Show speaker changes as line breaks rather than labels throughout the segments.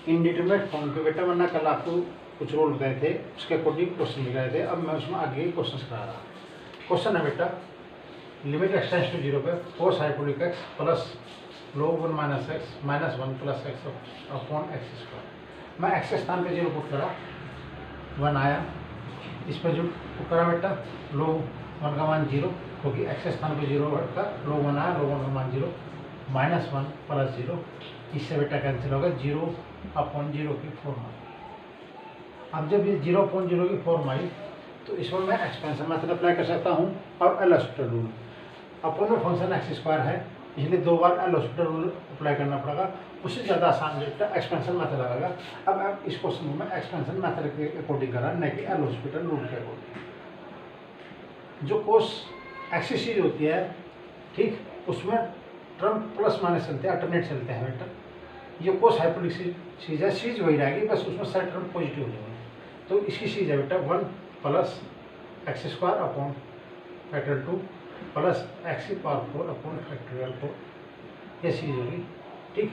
Indeterminate form के बेटा वरना कल आपको कुछ रोल गए थे उसके अकॉर्डिंग क्वेश्चन लिख रहे थे, अब मैं उसमें आगे क्वेश्चन करा रहा। क्वेश्चन है बेटा लिमिट x टेंड्स टू 0 पे कोस हाइपोटेटिक x plus log 1 minus x minus 1 plus x upon x square. मैं x के स्थान पे 0 पुट करा 1 आया, इस पर जो करा बेटा log 1 का मान 0 क्योंकि x के स्थान पे 0 का log 1 आया, log 1 का मान 0 माइनस 1 प्लस 0, इससे बेटा कैंसिल होगा 0 अपॉन 0 की फॉर्म आई। अब जब ये 0.0 की फॉर्म आई तो इसमें मैं एक्सपेंशन मेथड अप्लाई कर सकता हूँ और एल हॉस्पिटल रूल। अपॉन में फंक्शन एक्स स्क्वायर है इसलिए 2 बार एल हॉस्पिटल रूल अप्लाई करना पड़ेगा, उससे ज़्यादा आसान बेटा एक्सपेंशन मेथड आएगा। अब इस क्वेश्चन में मैं एक्सपेंशन मेथड के अकॉर्डिंग करा न कि एल हॉस्पिटल रूल के अकॉर्डिंग। जो कोस एक्स सीरीज होती है ठीक, उसमें टर्म प्लस माइनस चलते हैं, अल्टरनेट चलते हैं बेटा। ये कोस हाइपोटेटिक सीरीज है, सीरीज वही रहेगी बस उसमें सारे टर्म पॉजिटिव हो जाएंगे। तो इसकी सीरीज है बेटा 1 plus x square upon factor 2 plus x की पावर 4 अपॉन फैक्टोरियल 4, ये सीरीज होगी ठीक।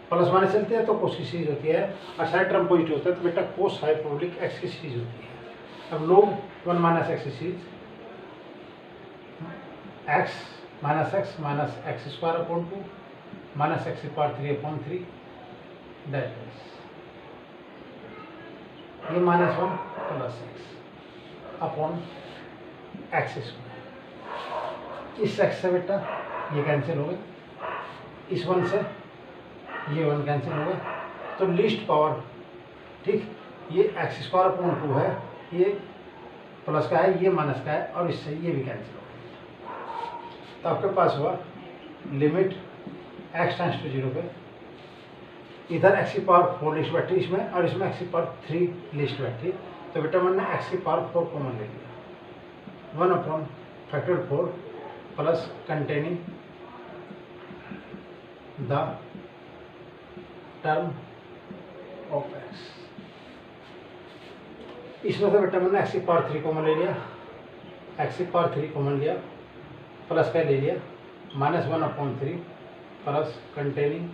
प्लस माइनस चलते हैं तो कोस की सीरीज होती है और सारे टर्म पॉजिटिव होता है तो बेटा कोस हाइपोटेटिक एक्स की सीरीज होती है। अब log 1 माइनस एक्स की series x minus x square upon 2 minus x की पावर 3 अपॉन 3 दैट इज ये minus 1 plus x upon x square. इस एक्स से बेटा ये कैंसिल हो गए, इस 1 से ये 1 कैंसिल हो गए, तो लीस्ट पावर ठीक ये एक्स स्क्वायर अपॉन 2 है, ये प्लस का है ये माइनस का है और इससे ये भी कैंसिल हो गया। तो आपके पास हुआ लिमिट x टेंड्स टू 0 पे इधर x की पावर 4 लिस्ट बैठी इसमें और इसमें x की पावर 3 लिस्ट बैठी, तो बेटा मैंने x की पावर 4 कॉमन ले लिया 1 upon factor 4 plus containing the term of x। इसमें से बेटा मैंने x की पावर 3 कॉमन ले लिया, x की पावर 3 कॉमन लिया प्लस का ले लिया minus 1 upon 3 plus containing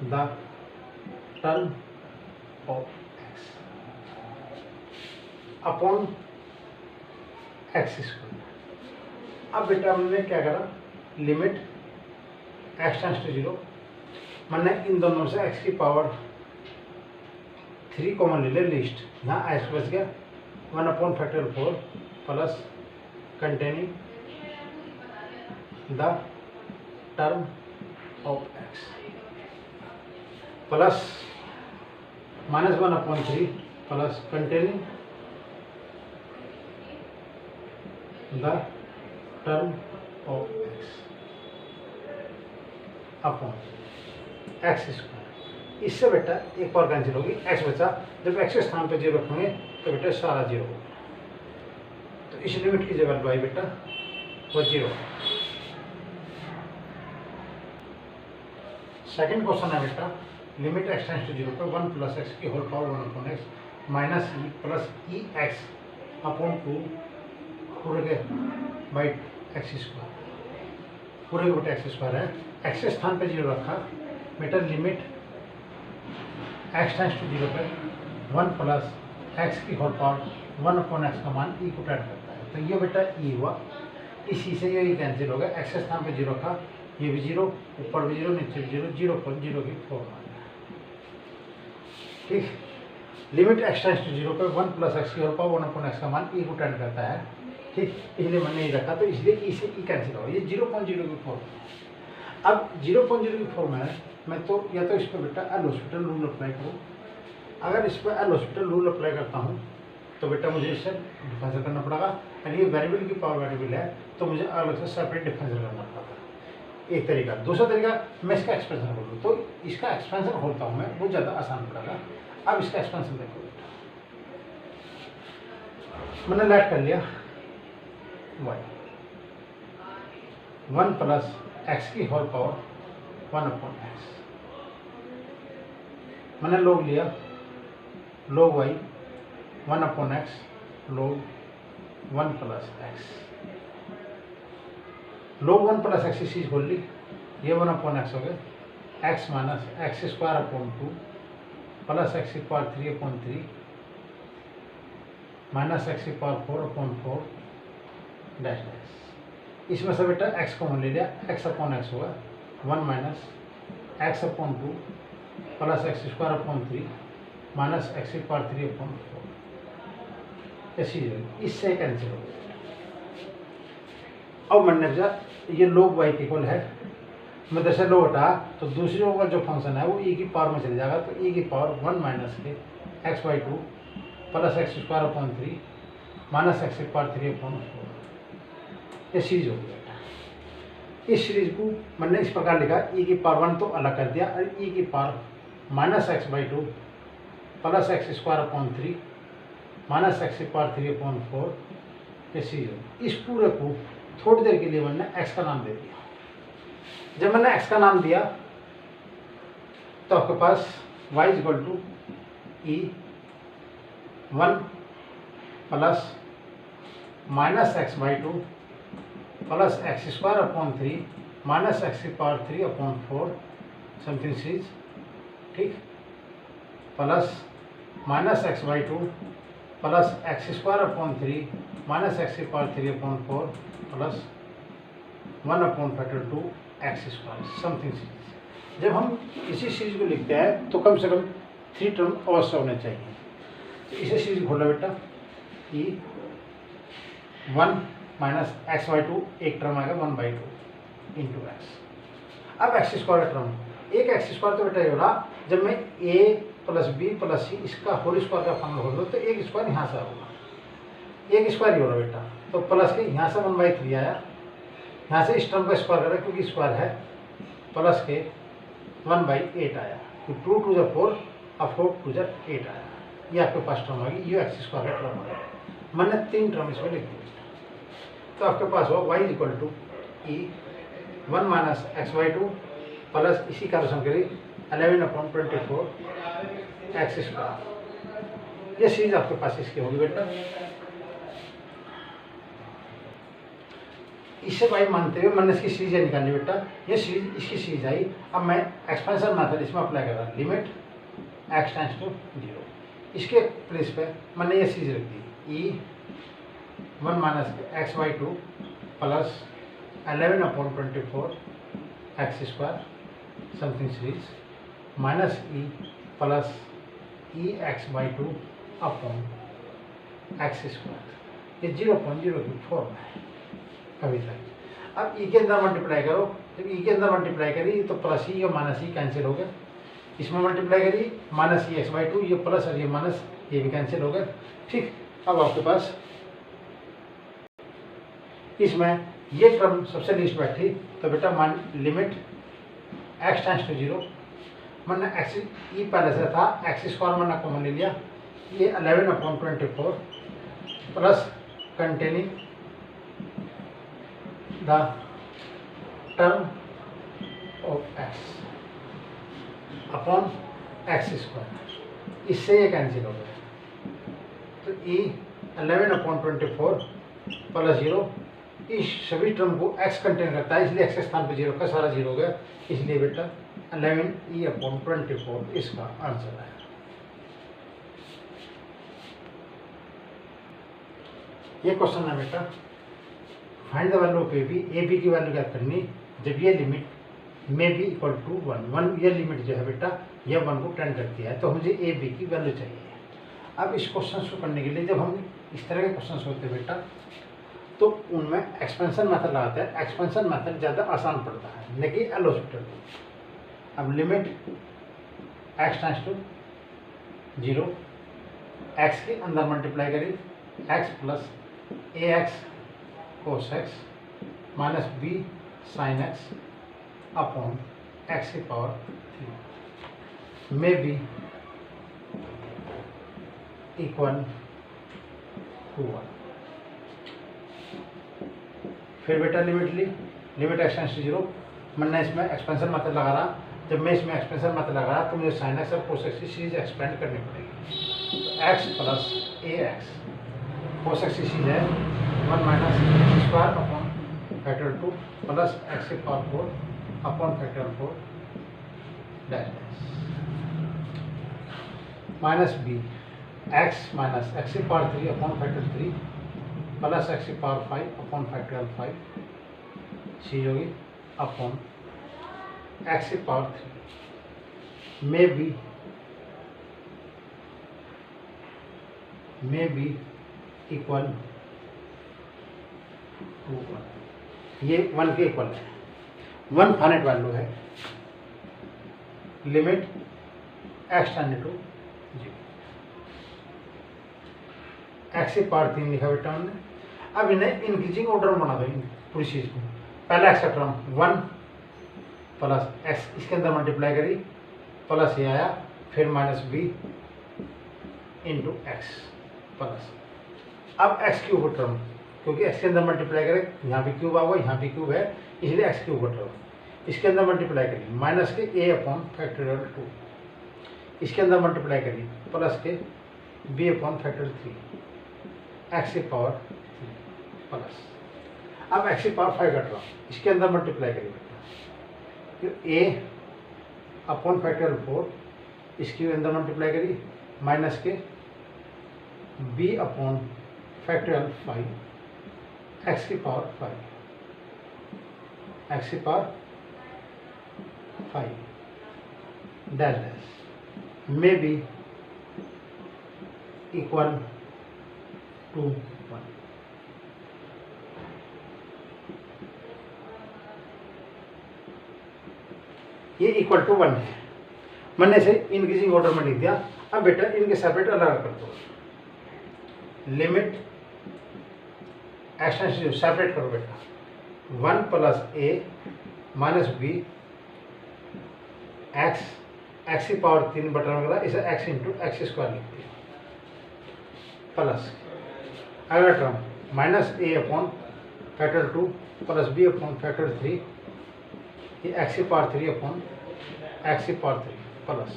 the term of x upon x square. अब बेटा हमने क्या करा लिमिट एक्स टेंड्स टू 0, मैंने इन दोनों से एक्स की पावर 3 कॉमन ले लिया लिस्ट, यहाँ एक्स बच गया 1 upon factor 4 plus containing the term of x plus minus 1 upon 3 plus containing the term of x upon x square. इससे बेटा एक और कैंसिल होगी, एक्स बचा, जब एक्स के स्थान पे 0 रखेंगे तो बेटा सारा 0 होगा, तो इस लिमिट की जगह वाई बेटा वो 0। सेकंड क्वेश्चन है बेटा लिमिट x टेंड्स टू 0 पे 1 प्लस एक्स की whole power 1 upon X minus E plus E X upon 2 पूरे के बाई एक्स स्क्वायर, पूरे के बेटा एक्स स्क्वायर है, एक्स के स्थान पे 0 रखा बेटा लिमिट x टेंड्स टू 0 पे 1 प्लस एक्स की होल पावर 1 अपॉन एक्स का मान ई को ऐड करता है, तो ये बेटा ई हुआ, इसी से ये कैंसिल हो गया, एक्स के स्थान पे 0 रखा ये भी 0 ऊपर भी 0 नीचे भी 0 0.0 की फॉर्म आ गया ठीक। लिमिट x टेंड्स टू 0 पे 1 प्लस एक्स की होल पावर 1 अपॉन एक्स का मान ई को ऐड करता है ठीक, इसलिए मैंने नहीं रखा, तो इसलिए ई से ई कैंसिल होगा, ये 0.0 की फॉर्म। अब 0.0 की फॉर्म है, मैं तो या तो इस पर बेटा एल हॉस्पिटल रूल अप्लाई करूँ, अगर इस पर एल हॉस्पिटल रूल अप्लाई करता हूँ तो बेटा मुझे इससे डिफरेंशियल करना पड़ेगा, अगर ये वेरिएबल की पावर वेरिएबल है तो मुझे अलग से सेपरेट डिफरेंशियल करना पड़ेगा, एक तरीका। दूसरा तरीका मैं इसका एक्सपेंशन खोल लूँ, तो इसका एक्सपेंशन खोलता हूँ मैं, वो ज़्यादा आसान पड़ेगा। अब इसका एक्सपेंशन देखो बेटा, मैंने लेट कर लिया y 1 प्लस एक्स की होल पावर 1 अपॉन एक्स, मैंने log लिया log y 1 upon x log 1 plus x, log 1 plus x की चीज खोल ली, ये 1 अपॉन एक्स हो गया x minus x square upon 2 plus x की पावर 3 अपॉन 3 माइनस एक्स की पावर 4 अपॉन 4 डैश डैश। इसमें से बेटा एक्स कॉमन ले लिया, एक्स अपॉन एक्स होगा 1 minus x upon 2 plus x square upon 3 minus x की पावर 3 अपॉन 4। ऐसी इससे कैंसिल हो गया। अब मैंने पूछा ये लोग वाई के इक्वल है, मैं जैसे लोग हटा तो दूसरी का जो फंक्शन है वो ई की पावर में चले जाएगा, तो ई की पावर 1 माइनस के x by 2 plus x square upon 3 minus x की पावर 3 अपॉन 4। ये सीरीज हो गया। इस सीरीज को मैंने इस प्रकार लिखा, ई की पावर 1 तो अलग कर दिया और ई की power minus x by 2 plus x square upon 3 minus x की पावर 3 अपॉन 4। ये सीरीज हो। इस पूरे को थोड़ी देर के लिए मैंने एक्स का नाम दे दिया। जब मैंने एक्स का नाम दिया तो आपके पास y is equal to e 1 plus minus x by 2 plus x square upon 3 minus x की पावर 3 अपॉन 4 समथिंग सीरीज, ठीक, plus minus x by 2 plus x square upon 3 minus x की power 3 upon 4 plus 1 upon factor 2 x square something series. जब हम इसी series को लिखते हैं तो कम से कम 3 टर्म अवश्य होने चाहिए। तो इसे सीरीज खोला बेटा, ई 1 माइनस एक्स बाई 2 एक टर्म आएगा 1 बाई 2 इंटू एक्स। अब एक्स स्क्वायर का टर्म, एक एक्स स्क्वायर तो बेटा ये हो रहा, जब मैं ए प्लस बी प्लस सी इसका होल स्क्वायर का फॉर्मूला हो तो एक स्क्वायर यहाँ से होगा, एक स्क्वायर ही हो रहा बेटा, तो प्लस के यहाँ से 1 बाई 3 आया, यहाँ से इस टर्म का स्क्वायर करें क्योंकि स्क्वायर है, प्लस के 1 बाई 8 आया, तो 2 टू ज़ा 4 और 4 टू ज़ा 8 आया। ये आपके पास टर्म आ गई, ये एक्स स्क्वायर का टर्म आ गया। मैंने 3 टर्म इसमें लिख दिया, तो आपके पास हो y equal to e 1 minus x by 2 plus इसी का रोशन करिए 11 अपॉन 24 एक्स स्क्वायर। ये सीरीज आपके पास इसकी होगी बेटा। इससे भाई मानते हुए मैंने इसकी सीरीज निकाली बेटा, ये सीरीज इसकी सीरीज आई। अब मैं एक्सपेंशन मेथड इसमें अप्लाई कर रहा, लिमिट एक्स टेंड्स टू 0। इसके प्लेस पे मैंने ये सीरीज रख दी, ई 1 minus x by 2 plus 11 upon 24 x square something series minus E plus E x by 2 upon x square. ये 0.024 में है अभी तक। अब ई के अंदर मल्टीप्लाई करो, जब ई के अंदर मल्टीप्लाई करी तो प्लस ई और माइनस ई कैंसिल हो गया, इसमें मल्टीप्लाई करी माइनस ई एक्स बाई 2, ये प्लस और ये माइनस ये भी कैंसिल हो गया, ठीक। अब आपके पास इसमें ये टर्म सबसे लीस्ट बैठी, तो बेटा मान लिमिट एक्स टेंड्स टू 0, मैंने एक्स ई पहले से था, एक्स स्क्वायर मैंने कॉमन ले लिया, ये 11 upon 24 plus containing the term of x upon x square, इससे ये कैंसिल हो गया। तो ई 11 अपॉन 24 प्लस 0, इस सभी टर्म को x कंटेन करता है, इसलिए x के स्थान पे 0 का सारा 0 हो गया, इसलिए बेटा 11 ई अपॉन 24 इसका आंसर है। ये क्वेश्चन है बेटा, find the value of a b की वैल्यू क्या करनी जब ये limit may be equal to 1, ये लिमिट जो है बेटा ये 1 को टेंड करती है, तो मुझे ए बी की वैल्यू चाहिए। अब इस क्वेश्चन को करने के लिए जब हम इस तरह के क्वेश्चन होते हैं बेटा तो उनमें एक्सपेंशन मेथड लगाते हैं, एक्सपेंशन मेथड ज़्यादा आसान पड़ता है न कि एल हॉस्पिटल। अब limit x tends to 0, x के अंदर मल्टीप्लाई करी x plus a x cos x minus b sine x upon x की power 3 may be equal to 1। फिर बेटा लिमिट ली, लिमिट एक्स टेंड्स टू 0, मैंने इसमें एक्सपेंशन मेथड लगा रहा, जब मैं इसमें एक्सपेंशन मेथड लगा रहा तो मुझे साइन एक्स और कोस एक्स की सीरीज एक्सपेंड करनी पड़ेगी। तो x plus a x cos x की सीरीज है 1 minus x square upon factor 2 plus x की power 4 upon factor 4 dash minus b x minus x की power 3 upon factor 3 plus x की power 5 upon factorial 5 चीज होगी upon x की power 3 may be equal to 1। ये 1 के equal है, 1 finite value है, limit x tend to 0, x की पावर 3 लिखा बेटा हमने। अब इन्हें इंक्रीजिंग ऑर्डर में बना दो पूरी चीज को। पहला एक्स का टर्म 1 प्लस एक्स इसके अंदर मल्टीप्लाई करी प्लस ये आया, फिर minus b into x plus अब एक्स क्यूब का टर्म, क्योंकि एक्स के अंदर मल्टीप्लाई करें, यहाँ भी क्यूब आएगा, यहाँ भी क्यूब है, इसलिए एक्स क्यूब का टर्म इसके अंदर मल्टीप्लाई करिए माइनस के ए अपॉन फैक्टोरियल 2, इसके अंदर मल्टीप्लाई करिए प्लस के बी अपॉन फैक्टोरियल 3 एक्स की पावर 3 प्लस अब एक्स की पावर 5 का टर्म इसके अंदर मल्टीप्लाई करिए फिर ए अपॉन फैक्टोरियल 4 इसके अंदर मल्टीप्लाई करिए माइनस के बी अपॉन फैक्टोरियल 5 एक्स की पावर 5 एक्स की power 5 dash dash may be equal to 1। ये इक्वल टू 1 है, मैंने से इंक्रीजिंग ऑर्डर में लिख दिया। अब बेटा इनके सेपरेट अलग कर दो, लिमिट एक्सटेंशन सेपरेट करो बेटा 1 plus a minus b x x की पावर 3 बटा वगैरह इसे एक्स इंटू एक्स स्क्वायर लिख दिया प्लस अगला term minus a upon factor 2 plus b upon factor 3 ये एक्स की पावर 3 अपॉन एक्स की power 3 plus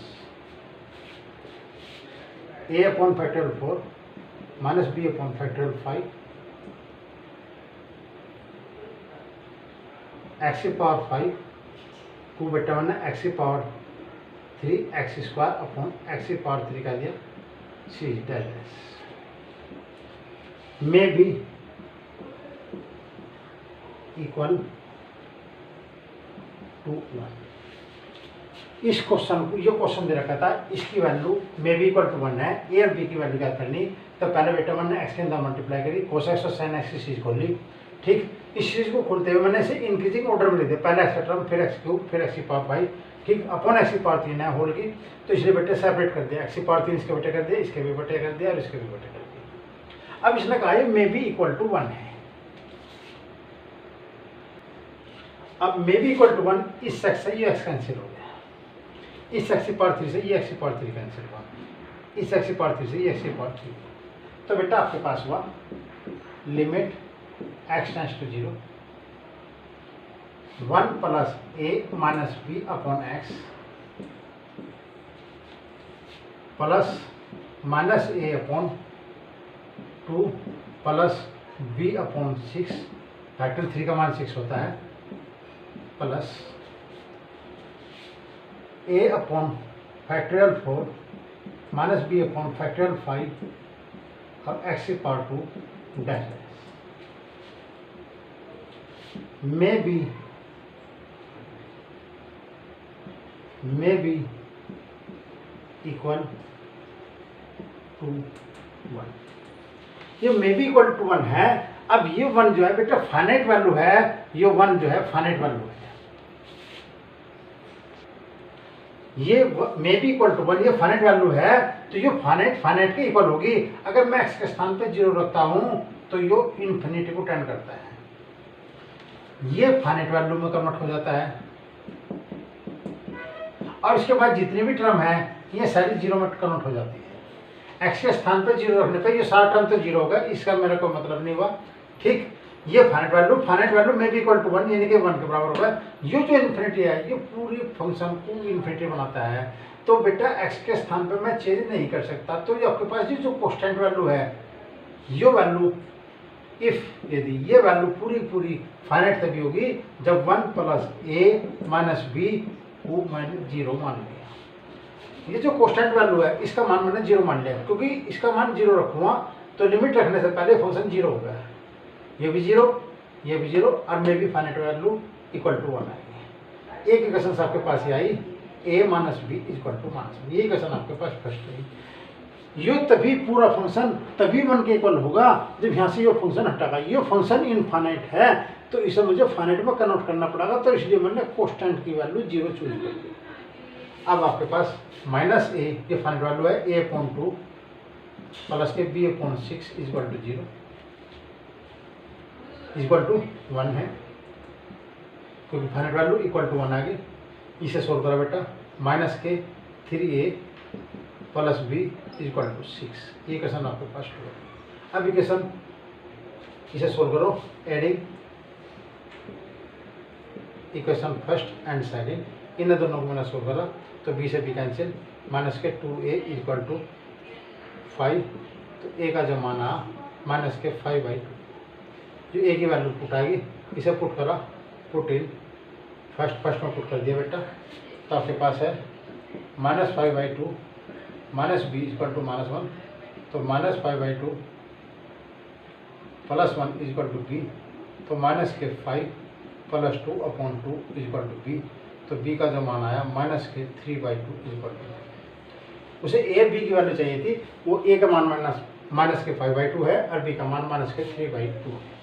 a upon factorial 4 minus b upon factorial 5 x की पावर 5 को बेटा मैंने एक्स की power 3 x square upon x की पावर 3 का दिया c dash may be equal to 1। इस क्वेश्चन को ये क्वेश्चन दे रखा था, इसकी value may be equal to 1 है, ए और बी की वैल्यू क्या करनी, तो पहले बेटा मैंने एक्स के अंदर मल्टीप्लाई करी कोस एक्स और साइन एक्स की चीज खोल ली। ठीक, इस चीज को खोलते हुए मैंने इसे इंक्रीजिंग ऑर्डर में लिख दिया, पहले एक्स का टर्म फिर एक्स क्यूब फिर एक्स की पावर 5 ठीक अपॉन एक्स की पावर 3 है होल की, तो इसलिए बेटे सेपरेट कर दिया, एक्स की पावर 3 इसके बेटे कर दिया, इसके भी बेटे कर दिया और इसके भी बेटे कर दिया। अब इसने कहा मे बी इक्वल टू 1 है। अब मे बी इक्वल टू 1 इस एक्स से ये एक्स कैंसिल हो गया, इस एक्स की पावर 3 से ये एक्स की पावर 3 कैंसिल हुआ, इस एक्स की पावर 3 से ये एक्स की पावर 3, तो बेटा आपके पास हुआ limit x tends to 0 1 plus a minus b upon x plus minus a upon 2 plus b upon 6 factor 3 का मान 6 होता है plus a upon factorial 4 minus b upon factorial 5 और एक्स की power 2 dash may be equal to 1। ये मे be equal to 1 है। अब ये 1 जो है बेटा फाइनाइट वैल्यू है, ये 1 जो है फाइनाइट वैल्यू है, ये मे बी इक्वल टू 1 ये फाइनाइट वैल्यू है, तो ये फाइनाइट के इक्वल होगी। अगर मैं एक्स के स्थान पे 0 रखता हूं तो ये इन्फिनिटी को टेंड करता है, ये फाइनाइट वैल्यू में कन्वर्ट हो जाता है और इसके बाद जितनी भी टर्म है ये सारी 0 में कन्वर्ट हो जाती है। एक्स के स्थान पे 0 रखने पे ये सारा टर्म तो 0 होगा, इसका मेरा कोई मतलब नहीं हुआ। ठीक, ये फाइनाइट वैल्यू में भी इक्वल टू 1 यानी कि 1 के बराबर होगा। ये जो इन्फिनिटी है ये पूरी फंक्शन को इन्फिनिटी बनाता है, तो बेटा एक्स के स्थान पे मैं चेंज नहीं कर सकता। तो ये आपके पास ये जो कांस्टेंट वैल्यू है, ये वैल्यू इफ यदि ये वैल्यू पूरी फाइनाइट तभी होगी जब 1 प्लस ए माइनस बी को मैंने 0 मान लिया। ये जो कांस्टेंट वैल्यू है इसका मान मैंने 0 मान लिया, क्योंकि इसका मान 0 रखूँगा तो लिमिट रखने से पहले फंक्शन 0 हो गया। ये भी 0, ये भी 0 और मे भी फाइनाइट वैल्यू इक्वल टू 1 आएगी। एक इक्वेशन आपके पास ये आई, a minus b equal to -1। ये इक्वेशन आपके पास फर्स्ट है। यो तभी पूरा फंक्शन तभी 1 के इक्वल होगा जब यहाँ से ये फंक्शन हटाएगा। ये फंक्शन इनफाइनाइट है तो इसे मुझे फाइनाइट में कन्वर्ट करना पड़ेगा, तो इसलिए मैंने कांस्टेंट की वैल्यू 0 चूज कर दी। अब आपके पास माइनस ए, ये फाइनाइट वैल्यू है, a/2 प्लस के b/6 equal to 0 equal to 1 है, क्योंकि फाइनाइट वैल्यू इक्वल टू 1 आ गई। इसे सोल्व करो बेटा, माइनस के 3a plus b equal to 6। ये इक्वेशन आपके पास होगा। अब इक्वेशन इसे सोल्व करो, adding equation first and second, इन दोनों को मैंने सोल्व करा तो b से b कैंसिल, माइनस के 2a इक्वल टू 5, तो a का जो मान आया माइनस के 5/2, जो a की वैल्यू पुट आएगी इसे पुट करा, पुट इन फर्स्ट में पुट कर दिया बेटा, तो आपके पास है -5/2 माइनस बी इक्वल टू -1, तो -5/2 प्लस 1 इक्वल टू बी, तो माइनस के 5 प्लस 2/2 इक्वल टू बी, तो बी का जो मान आया माइनस के 3/2 इक्वल टू। उसे ए बी की वैल्यू चाहिए थी, वो ए का मान माइनस के 5/2 है और बी का मान माइनस के 3/2 है।